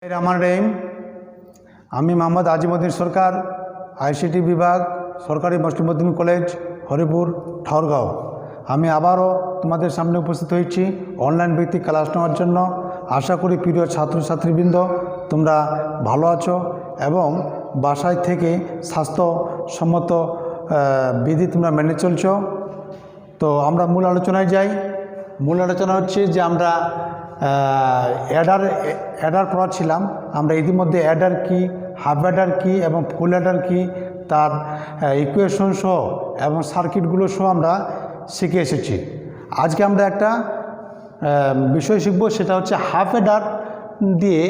রহমানির আমি মোহাম্মদ আজিমউদ্দিন সরকার আইসিটি বিভাগ সরকারি মুসলিম মাধ্যমিক কলেজ হরিপুর ঠাকুরগাঁও। আমি আবারও তোমাদের সামনে উপস্থিত হয়েছি অনলাইন ভিত্তিক ক্লাস নেওয়ার জন্য। আশা করি প্রিয় ছাত্রছাত্রীবৃন্দ তোমরা ভালো আছো এবং বাসায় থেকে স্বাস্থ্যসম্মত বিধি তোমরা মেনে চলছো। তো আমরা মূল আলোচনায় যাই। মূল আলোচনা হচ্ছে যে আমরা অ্যাডার পড়াচ্ছিলাম। আমরা ইতিমধ্যে অ্যাডার কি, হাফ অ্যাডার কি এবং ফুল অ্যাডার কি তার ইকুয়েশন সহ এবং সার্কিটগুলো সহ আমরা শিখে এসেছি। আজকে আমরা একটা বিষয় শিখব, সেটা হচ্ছে হাফ অ্যাডার দিয়ে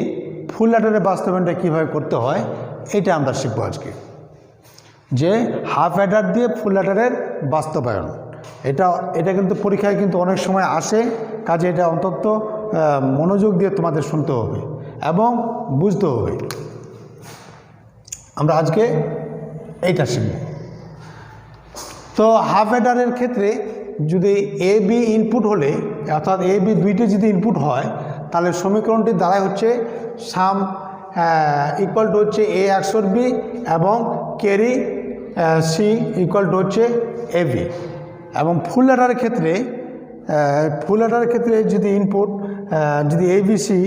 ফুল অ্যাডারের বাস্তবায়নটা কীভাবে করতে হয় এটা আমরা শিখব আজকে। যে হাফ অ্যাডার দিয়ে ফুল অ্যাডারের বাস্তবায়ন এটা কিন্তু পরীক্ষায় কিন্তু অনেক সময় আসে, কাজে এটা অন্তত মনোযোগ দিয়ে তোমাদের শুনতে হবে এবং বুঝতে হবে। আমরা আজকে এইটা শিখব। তো হাফ অ্যাডারের ক্ষেত্রে যদি এ বি ইনপুট হলে, অর্থাৎ এ বি দুইটি যদি ইনপুট হয়, তাহলে সমীকরণটি দ্বারাই হচ্ছে সাম ইকুয়াল টু হচ্ছে এ XOR বি এবং ক্যারি সি ইকুয়াল টু হচ্ছে এ বি। এবং ফুল অ্যাডারের ক্ষেত্রে যদি ইনপুট যদি এ বি সি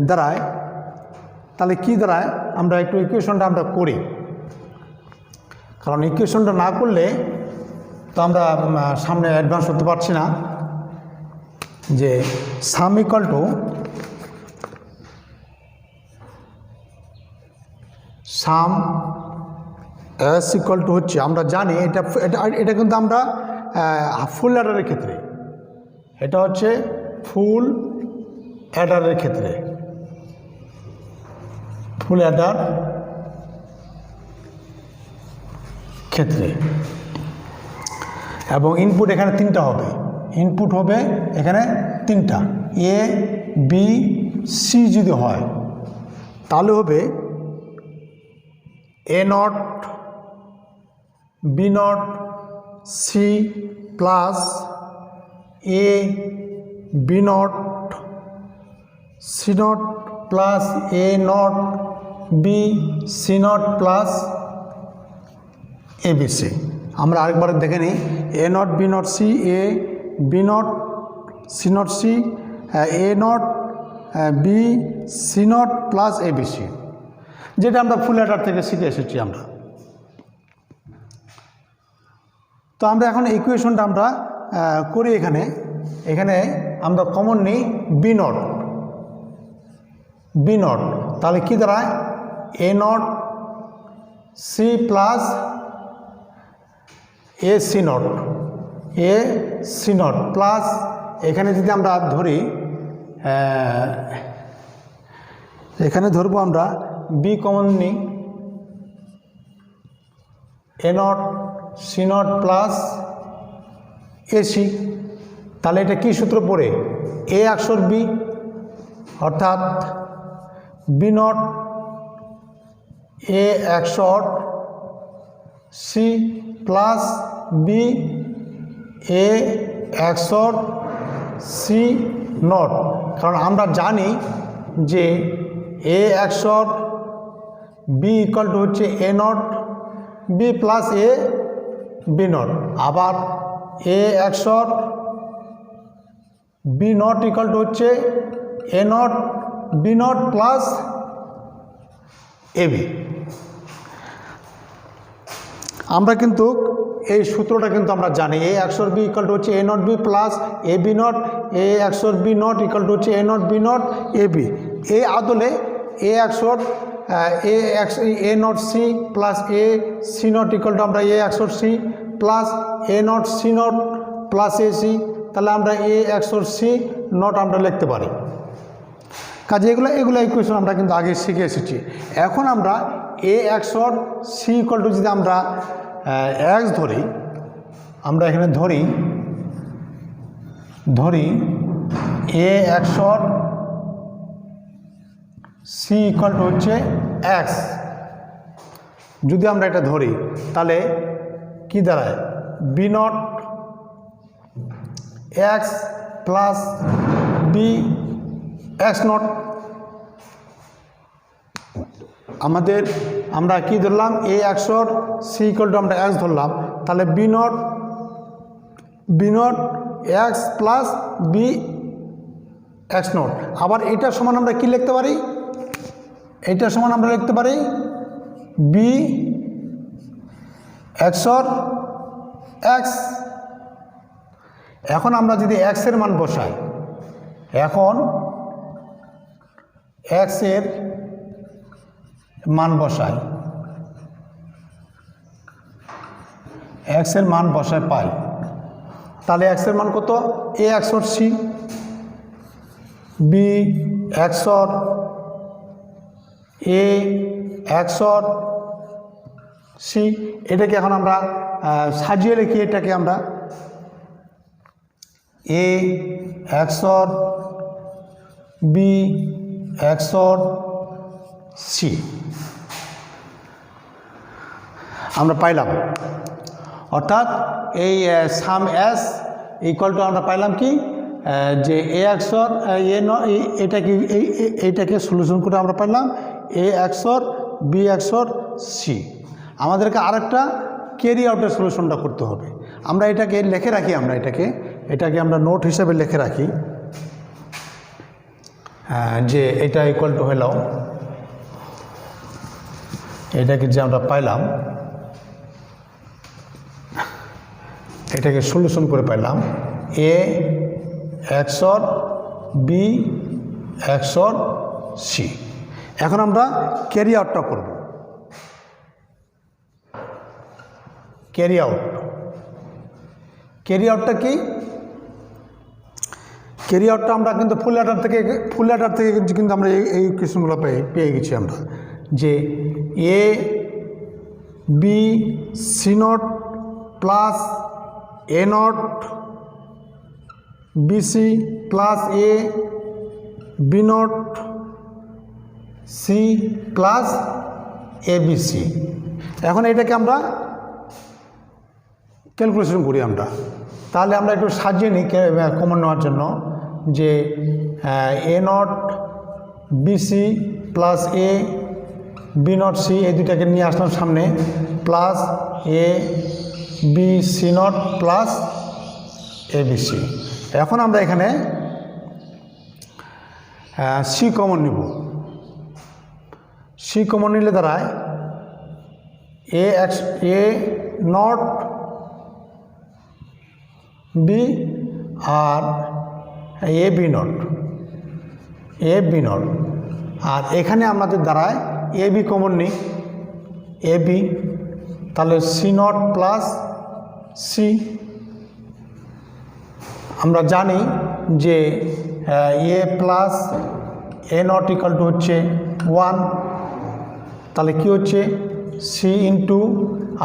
দাঁড়ায়, তাহলে কি দাঁড়ায় আমরা একটু ইকুয়েশনটা আমরা করি, কারণ ইকুয়েশনটা না করলে তো আমরা সামনে অ্যাডভান্স করতে পারছি না। যে sum equal to some S equal to হচ্ছে, আমরা জানি এটা কিন্তু আমরা ফুল অ্যাডারের ক্ষেত্রে, এটা হচ্ছে ফুল অ্যাডারের ক্ষেত্রে, ফুল অ্যাডার ক্ষেত্রে। এবং ইনপুট এখানে তিনটা হবে, ইনপুট হবে এখানে তিনটা, এ বি সি যদি হয় তাহলে হবে A not B not C plus A B not C not plus A not B C not plus A B C. আমরা আরেকবার দেখে নিই, A not B not C, A B not C not C, A not B C not plus A B C, যেটা আমরা ফুল Eder থেকে শিখে এসেছি আমরা। তো আমরা এখন ইকুয়েশনটা আমরা করি। এখানে আমরা কমন নিই বি নট, তাহলে কি দাঁড়ায় A not C plus A C not plus, এখানে যদি আমরা ধরি, এখানে ধরবো আমরা বি কমন নিই, A not C not plus AC. তাহলে এটা কি সূত্র পড়ে, এ XOR বি, অর্থাৎ B not A XOR C plus B A XOR C not. কারণ আমরা জানি যে A XOR B equal to হচ্ছে A not B plus A B not, আবার A XOR B not equal to হচ্ছে A not B not plus A B. আমরা কিন্তু এই সূত্রটা কিন্তু আমরা জানি, এ XOR বি ইকুয়াল টু হচ্ছে A not B plus A B not, A XOR B not equal to হচ্ছে A not B not A B. এই আদলে A XOR A not C plus A C not equal to আমরা A XOR C plus A not C not plus A C, তাহলে আমরা A XOR C not আমরা লিখতে পারি। কাজে এগুলো ইকুয়েশন আমরা কিন্তু আগে শিখে এসেছি। এখন আমরা A XOR C equal to যদি আমরা এক্স ধরি, আমরা এখানে ধরি A XOR C equal to হচ্ছে এক্স। যদি আমরা এটা ধরি তাহলে কি দাঁড়ায়, B not X plus B X not, আমাদের আমরা কি ধরলাম A XOR C equal to আমরা এক্স ধরলাম, তাহলে B not X plus B X not. আবার এইটার সমান আমরা কি লিখতে পারি, এইটার সমান আমরা লিখতে পারি বি XOR এক্স। এখন আমরা যদি এক্সের মান বসাই, এখন এক্সের মান বসাই, এক্সের মান বসায় পাই, তাহলে এক্সের মান কত, এ XOR সি বি XOR এ XOR সি। এটাকে এখন আমরা সাজিয়ে লিখি, এটাকে আমরা A XOR B XOR C আমরা পাইলাম। অর্থাৎ এই সাম এস ইকুয়াল টু আমরা পাইলাম কি, যে এ XOR এইটাকে সলিউশন করে আমরা পাইলাম এ XOR বি XOR সি। আমাদেরকে আরেকটা ক্যারি আউটের সলিউশনটা করতে হবে। আমরা এটাকে লিখে রাখি, আমরা এটাকে আমরা নোট হিসেবে লিখে রাখি যে এটা ইকুয়াল টু হলো, এটাকে যে আমরা পাইলাম এটাকে সলিউশন করে পাইলাম এ XOR বি XOR সি। এখন আমরা ক্যারি আউটটা করব। ক্যারি আউটটা কি, ক্যারি আউটটা আমরা কিন্তু ফুল লেটার থেকে কিন্তু আমরা এই কোয়েশ্চনগুলো পেয়ে গেছি আমরা, যে A B C not plus A not BC plus A B not C plus A BC. এখন এটাকে আমরা ক্যালকুলেশন করি আমরা, তাহলে আমরা একটু সাজিয়ে নিই কমন নেওয়ার জন্য, যে A not BC plus A B not C এই দুটাকে নিয়ে আসলাম সামনে, plus A B C not plus A B C. এখন আমরা এখানে সি কমন নিব, সি কমন নিলে দাঁড়ায় এ নট বি আর এ বি নট, আর এখানে আমাদের দাঁড়ায় এ বি কমন নিই, এ বি, তাহলে সি নট প্লাস সি। আমরা জানি যে A plus A not equal to হচ্ছে 1, তাহলে কি হচ্ছে সি ইন্টু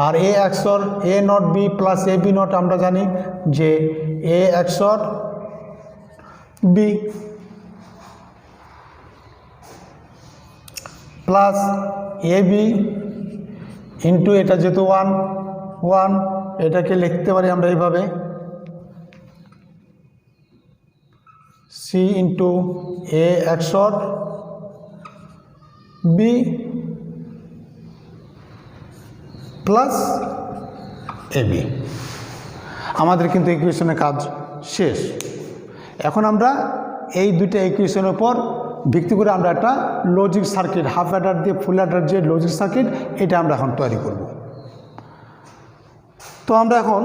আর A XOR A not B plus A B not আমরা জানি যে A XOR B plus A B into এটা যেহেতু 1 এটাকে লিখতে পারি আমরা এইভাবে C into A XOR B plus A B. আমাদের কিন্তু ইকুয়েশনের কাজ শেষ। এখন আমরা এই দুইটা ইকুয়েশনের উপর ভিত্তি করে আমরা একটা লজিক সার্কিট, হাফ অ্যাডার দিয়ে ফুল অ্যাডার যে লজিক সার্কিট, এটা আমরা এখন তৈরি করব। তো আমরা এখন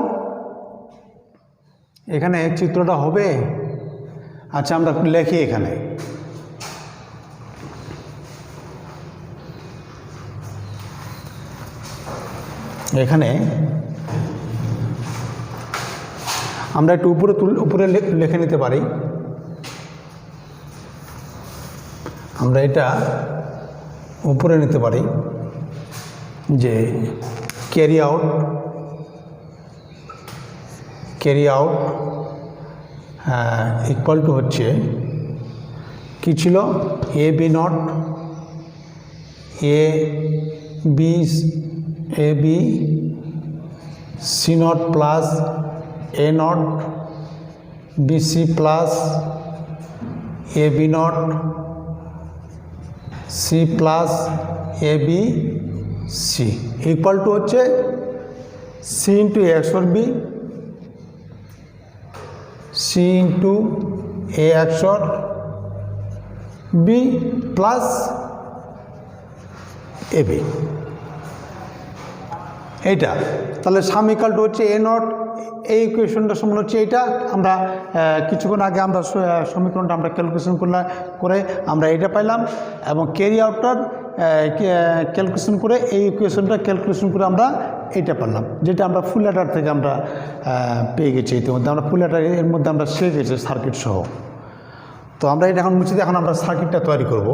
এখানে চিত্রটা হবে, আচ্ছা আমরা লিখি এখানে আমরা একটু উপরে লিখে নিতে পারি। আমরা এটা উপরে নিতে পারি যে ক্যারি আউট ইকুয়াল টু হচ্ছে কি ছিল, A B not A B C not plus A not B C plus A B not C plus A B C equal to হচ্ছে C into A XOR B C into A XOR B plus A B. এইটা তাহলে সাম equal to হচ্ছে A not, এই ইকুয়েশনটা সমান হচ্ছে এইটা। আমরা কিছুক্ষণ আগে আমরা সমীকরণটা আমরা ক্যালকুলেশন করে আমরা এইটা পাইলাম, এবং ক্যারি আউটটার ক্যালকুলেশন করে এই ইকুয়েশনটা ক্যালকুলেশন করে আমরা এইটা পারলাম, যেটা আমরা ফুল অ্যাডার থেকে আমরা পেয়ে গেছি। ইতিমধ্যে আমরা ফুল অ্যাডার এর মধ্যে আমরা শিখে গেছি সার্কিট সহ। তো আমরা এটা এখন মুছে দিয়ে এখন আমরা সার্কিটটা তৈরি করব।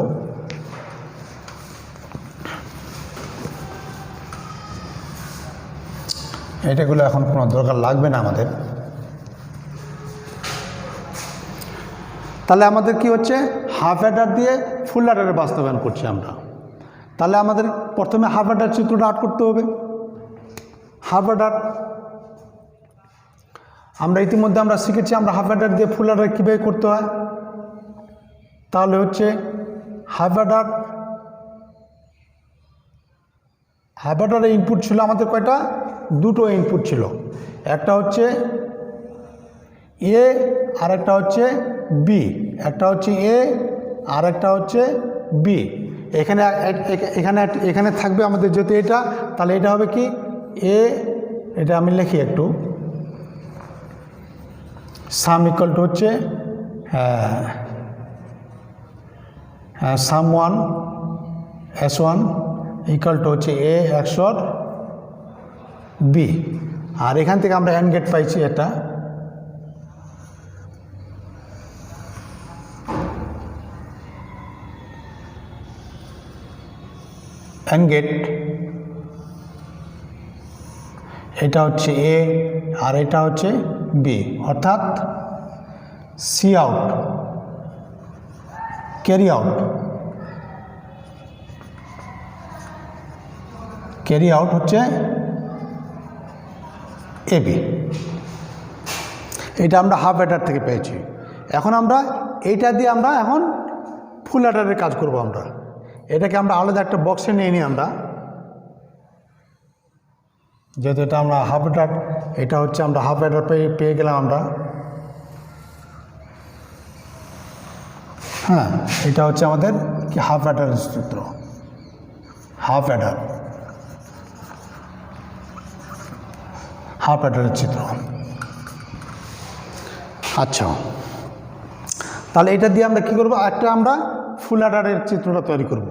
এটাগুলো এখন কোনো দরকার লাগবে না আমাদের। তাহলে আমাদের কি হচ্ছে, হাফ অ্যাডার দিয়ে ফুল অ্যাডারে বাস্তবায়ন করছি আমরা। তাহলে আমাদের প্রথমে হাফ অ্যাডার চিত্রটা আর্ট করতে হবে। হাফ অ্যাডার আমরা ইতিমধ্যে আমরা শিখেছি আমরা হাফ অ্যাডার দিয়ে ফুল অ্যাডার কীভাবে করতে হয়। তাহলে হচ্ছে হাফ অ্যাডারের ইনপুট ছিল আমাদের কয়টা, দুটো ইনপুট ছিল, একটা হচ্ছে এ আর একটা হচ্ছে বি, একটা হচ্ছে এ আর একটা হচ্ছে বি। এখানে এখানে এখানে থাকবে আমাদের যেহেতু এটা, তাহলে এটা হবে কি এ, এটা আমি লিখি একটু, সাম ইকুয়াল টু হচ্ছে সাম 1 S1 ইকুয়াল টু হচ্ছে এ XOR বি। আর এখান থেকে আমরা অ্যান্ড গেট পাইছি এটা, অ্যান্ড গেট, এটা হচ্ছে এ আর এটা হচ্ছে বি, অর্থাৎ সি আউট ক্যারি আউট হচ্ছে এ বি। এটা আমরা হাফ অ্যাডার থেকে পেয়েছি। এখন আমরা এইটা দিয়ে আমরা এখন ফুল অ্যাডারের কাজ করব। আমরা এটাকে আমরা আলাদা একটা বক্সে নিয়ে নিই আমরা, যেহেতু এটা আমরা হাফ অ্যাডার, এটা হচ্ছে আমরা হাফ অ্যাডার পেয়ে গেলাম আমরা। হ্যাঁ, এটা হচ্ছে আমাদের কি হাফ অ্যাডারের চিত্র, হাফ অ্যাডারের চিত্র। আচ্ছা, তাহলে এটা দিয়ে আমরা কি করব, একটা আমরা ফুল অ্যাডারের চিত্রটা তৈরি করব,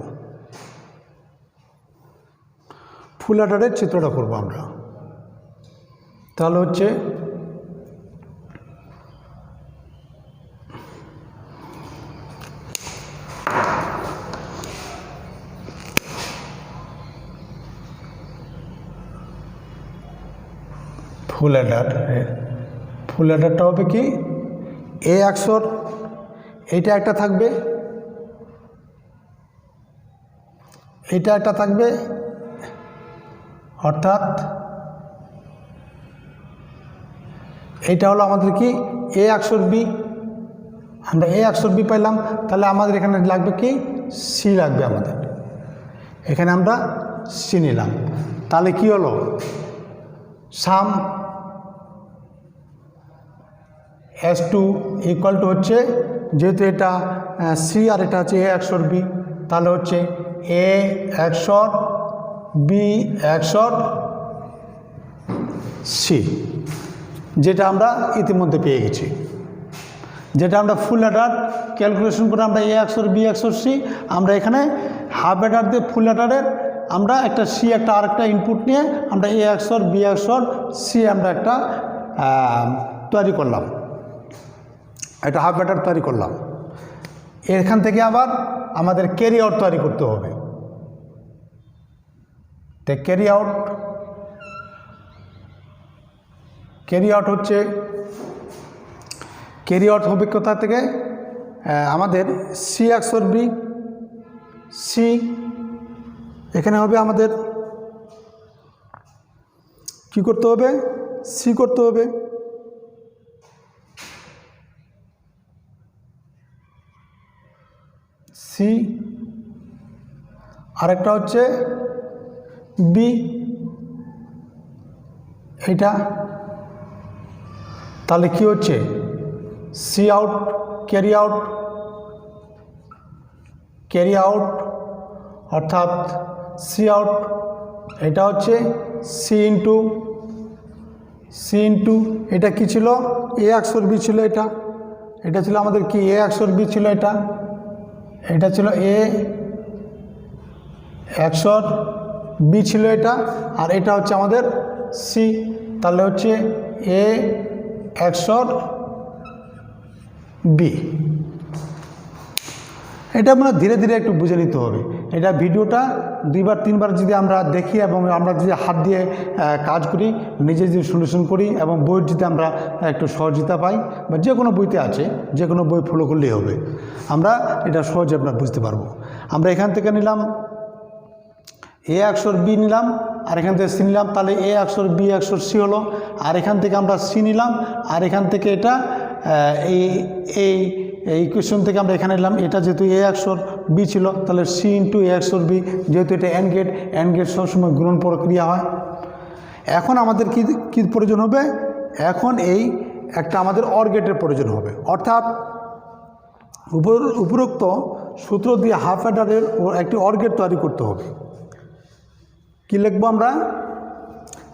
ফুল অ্যাডারের চিত্রটা করব আমরা। তাহলে হচ্ছে ফুল অ্যাডারটা হবে কি এ XOR, এইটা একটা থাকবে, এটা একটা থাকবে, অর্থাৎ এইটা হলো আমাদের কি এ XOR বি। আমরা এ XOR বি পাইলাম, তাহলে আমাদের এখানে লাগবে কি সি লাগবে আমাদের, এখানে আমরা সি নিলাম। তাহলে কি হলো, সাম S2 ইকুয়াল টু হচ্ছে, যেহেতু এটা সি আর এটা হচ্ছে এ XOR বি, তাহলে হচ্ছে A XOR B XOR C, যেটা আমরা ইতিমধ্যে পেয়ে গেছি, যেটা আমরা ফুল অ্যাডার ক্যালকুলেশন করে আমরা A XOR B XOR C, আমরা এখানে হাফ অ্যাডার দিয়ে ফুল অ্যাডারের আমরা একটা সি একটা আরেকটা ইনপুট নিয়ে আমরা A XOR B XOR C আমরা একটা তৈরি করলাম, একটা হাফ অ্যাডার তৈরি করলাম। এখান থেকে আবার আমাদের ক্যারি আউট তৈরি করতে হবে। তো ক্যারি আউট হচ্ছে, ক্যারি আউট হবে কোথা থেকে, আমাদের সি XOR বি সি, এখানে হবে আমাদের কি করতে হবে, সি করতে হবে, সি আরেকটা হচ্ছে বি, এটা তাহলে কি হচ্ছে C out, carry out, carry out অর্থাৎ সি আউট, এটা হচ্ছে সি ইন্টু এটা কি ছিল এ অক্ষর বি ছিল, এটা ছিল আমাদের কি এ অক্ষর বি ছিল, এটা ছিল এ অক্ষর বি ছিল এটা, আর এটা হচ্ছে আমাদের সি, তাহলে হচ্ছে এ অক্ষর বি। এটা মানে ধীরে ধীরে একটু বুঝে নিতে হবে। এটা ভিডিওটা 2বার 3বার যদি আমরা দেখি এবং আমরা যদি হাত দিয়ে কাজ করি, নিজে যদি সলিউশন করি এবং বইয়ের যদি আমরা একটু সহযোগিতা পাই, বা যে কোনো বইতে আছে, যে কোনো বই ফলো করলেই হবে, আমরা এটা সহজে আমরা বুঝতে পারবো। আমরা এখান থেকে নিলাম এ অক্ষর বি নিলাম, আর এখান থেকে সি নিলাম, তাহলে এ অক্ষর বি অক্ষর সি হলো। আর এখান থেকে আমরা সি নিলাম, আর এখান থেকে এটা এই ইকুয়েশন থেকে আমরা এখানে নিলাম, এটা যেহেতু এ অক্ষর বি ছিল, তাহলে সি ইন্টু এ অক্ষর বি, যেহেতু এটা অ্যান্ড গেট সবসময় গুণন প্রক্রিয়া হয়। এখন আমাদের কি প্রয়োজন হবে, এখন এই একটা আমাদের অর গেটের প্রয়োজন হবে, অর্থাৎ উপরোক্ত সূত্র দিয়ে হাফ অ্যাডারের একটি অর গেট তৈরি করতে হবে। কি লিখবো আমরা,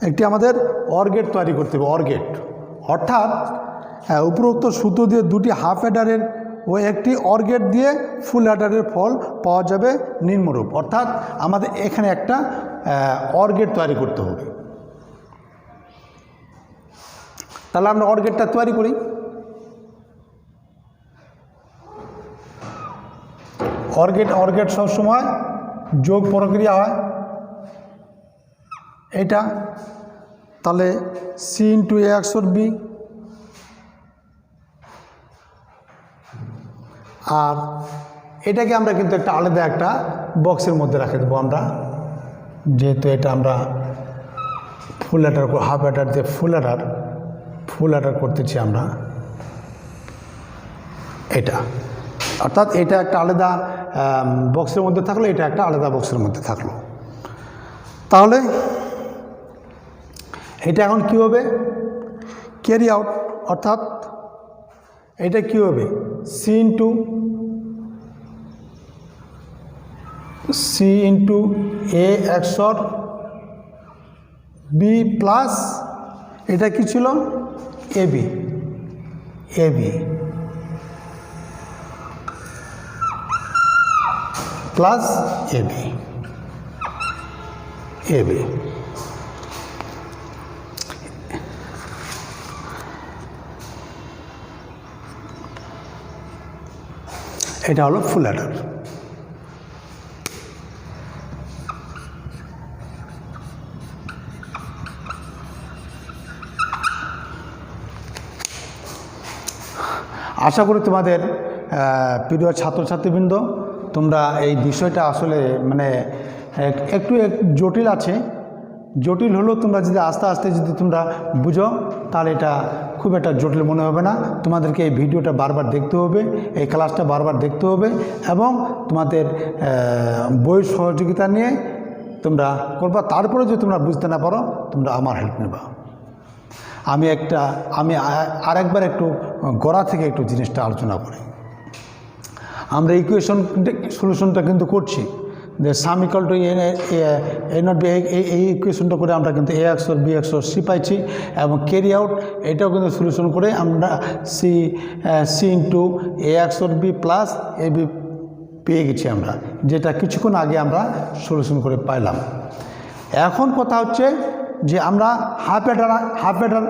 একটি আমাদের অর গেট তৈরি করতে হবে, অর গেট অর্থাৎ উপরোক্ত সূত্র দিয়ে দুটি হাফ অ্যাডারের ও একটি অর গেট দিয়ে ফুল অ্যাডারের ফল পাওয়া যাবে নিম্নরূপ। অর্থাৎ আমাদের এখানে একটা অর গেট তৈরি করতে হবে। তাহলে আমরা অর গেটটা তৈরি করি। অর গেট সবসময় যোগ প্রক্রিয়া হয়, এটা তাহলে সি ইন্টু এ অক্ষর বি, আর এটাকে আমরা কিন্তু একটা আলাদা একটা বক্সের মধ্যে রেখে দেবো আমরা, যেহেতু এটা আমরা ফুল অ্যাডার হাফ অ্যাডার দিয়ে ফুল অ্যাডার করতেছি আমরা, এটা অর্থাৎ এটা একটা আলাদা বক্সের মধ্যে থাকলো, এটা একটা আলাদা বক্সের মধ্যে থাকলো। তাহলে এটা এখন কি হবে, ক্যারি আউট, অর্থাৎ এটা কি হবে সি ইন্টু এ অক্ষর বি প্লাস এটা কি ছিল A B plus A B এটা হলো ফুল অ্যাডার। আশা করি তোমাদের প্রিয় ছাত্রছাত্রীবৃন্দ, তোমরা এই বিষয়টা আসলে মানে একটু জটিল আছে, জটিল হলেও তোমরা যদি আস্তে আস্তে যদি তোমরা বুঝো, তাহলে এটা খুব একটা জটিল মনে হবে না। তোমাদেরকে এই ভিডিওটা বারবার দেখতে হবে, এই ক্লাসটা বারবার দেখতে হবে, এবং তোমাদের বইয়ের সহযোগিতা নিয়ে তোমরা করবা। তারপরে যদি তোমরা বুঝতে না পারো, তোমরা আমার হেল্প নেবা। আমি আরেকবার একটু গোড়া থেকে একটু জিনিসটা আলোচনা করি। আমরা ইকুয়েশন সলিউশনটা কিন্তু করছি, যে sum equal to A not B, এই ইকুয়েশনটা করে আমরা কিন্তু এ অক্ষর বি অক্ষর সি পাইছি, এবং ক্যারি আউট এটাও কিন্তু সলিউশন করে আমরা সি ইন্টু এ অক্ষর বি প্লাস এ বি পেয়ে গেছি আমরা, যেটা কিছুক্ষণ আগে আমরা সলিউশন করে পাইলাম। এখন কথা হচ্ছে যে আমরা হাফ অ্যাডার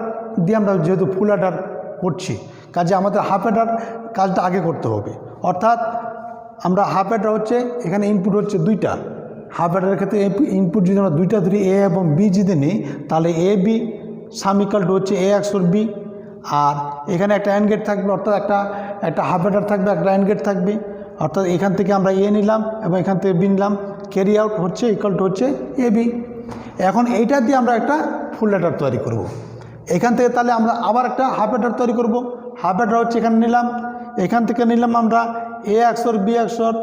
দিয়ে আমরা যেহেতু ফুল অ্যাডার করছি, কাজে আমাদের হাফ অ্যাডার কাজটা আগে করতে হবে। অর্থাৎ আমরা হাফ অ্যাডার হচ্ছে এখানে ইনপুট হচ্ছে দুইটা, হাফ অ্যাডারের ক্ষেত্রে ইনপুট যদি আমরা দুইটা ধরি এ এবং বি যদি নিই, তাহলে A be some equal to হচ্ছে এ অক্ষর বি, আর এখানে একটা অ্যান্ড গেট থাকবে, অর্থাৎ একটা হাফ অ্যাডার থাকবে, একটা অ্যান্ড গেট থাকবে, অর্থাৎ এখান থেকে আমরা এ নিলাম এবং এখান থেকে বি নিলাম, ক্যারি আউট হচ্ছে ইকুয়াল টু হচ্ছে এ বি। এখন এইটা দিয়ে আমরা একটা ফুল অ্যাডার তৈরি করব। এখান থেকে তাহলে আমরা আবার একটা হাফ অ্যাডার তৈরি করব। হাফ অ্যাডার হচ্ছে এখানে নিলাম, এখান থেকে নিলাম আমরা এ অক্ষর বি অক্ষর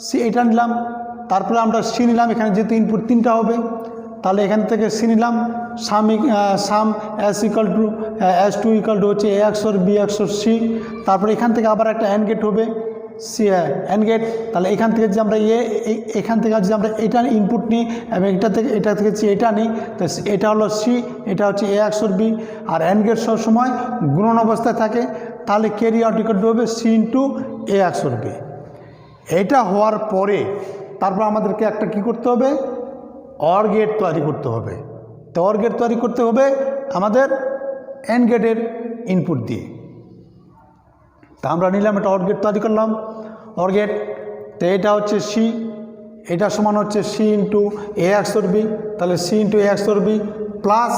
সি, এটা নিলাম, তারপরে আমরা সি নিলাম, এখানে যেহেতু ইনপুট 3টা হবে তাহলে এখান থেকে সি নিলাম, sum S equal to S two equal to হচ্ছে A XOR B XOR C. তারপরে এখান থেকে আবার একটা অ্যান্ড গেট হবে, সি অ্যান্ড গেট। তাহলে এখান থেকে যে আমরা এখান থেকে যদি আমরা এটা ইনপুট নিই এবং এটা থেকে এটা নিই, তো এটা হলো সি, এটা হচ্ছে এ XOR বি। আর অ্যান্ড গেট সবসময় গুণন অবস্থায় থাকে, তাহলে ক্যারি আউট ইকাল টু হবে C into A XOR B. এটা হওয়ার পরে তারপর আমাদেরকে একটা কি করতে হবে, অর গেট তৈরি করতে হবে। তো অর গেট তৈরি করতে হবে আমাদের অ্যান্ড গেটের ইনপুট দিয়ে। তা আমরা নিলাম, এটা অর গেট তৈরি করলাম, অর গেট। তো এটা হচ্ছে সি, এটা সমান হচ্ছে C into A XOR B, তাহলে C into A XOR B plus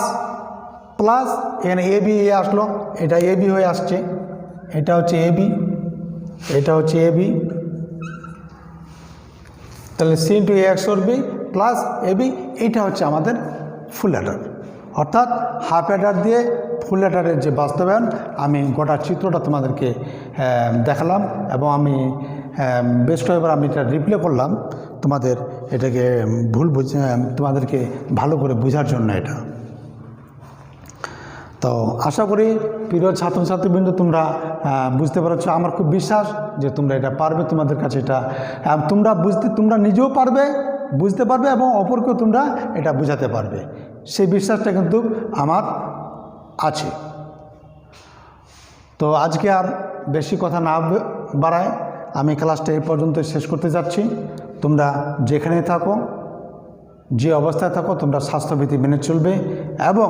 plus এখানে এ বি এ আসলো, এটা এ বি হয়ে আসছে, এটা হচ্ছে এ বি, এটা হচ্ছে এ বি, তাহলে C into A XOR B plus A B. এইটা হচ্ছে আমাদের ফুল অ্যাডার, অর্থাৎ হাফ অ্যাডার দিয়ে ফুল অ্যাডারের যে বাস্তবায়ন আমি গোটা চিত্রটা তোমাদেরকে দেখালাম এবং আমি বেশ কয়েকবার আমি এটা রিপ্লে করলাম তোমাদের এটাকে তোমাদেরকে ভালো করে বোঝার জন্য। এটা তো আশা করি প্রিয় ছাত্রছাত্রীবৃন্দ তোমরা বুঝতে পারছো। আমার খুব বিশ্বাস যে তোমরা এটা পারবে, তোমাদের কাছে এটা তোমরা নিজেও পারবে, বুঝতে পারবে এবং অপরকেও তোমরা এটা বোঝাতে পারবে, সেই বিশ্বাসটা কিন্তু আমার আছে। তো আজকে আর বেশি কথা না বাড়ায় আমি ক্লাসটা এই পর্যন্ত শেষ করতে যাচ্ছি। তোমরা যেখানে থাকো, যে অবস্থায় থাকো, তোমরা স্বাস্থ্যবিধি মেনে চলবে এবং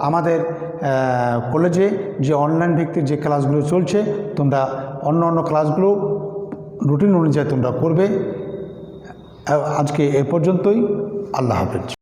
আমাদের কলেজে যে অনলাইন ভিত্তিক যে ক্লাসগুলো চলছে তোমরা অন্য ক্লাসগুলো রুটিন অনুযায়ী তোমরা করবে। আজকে এ পর্যন্তই। আল্লাহ হাফেজ।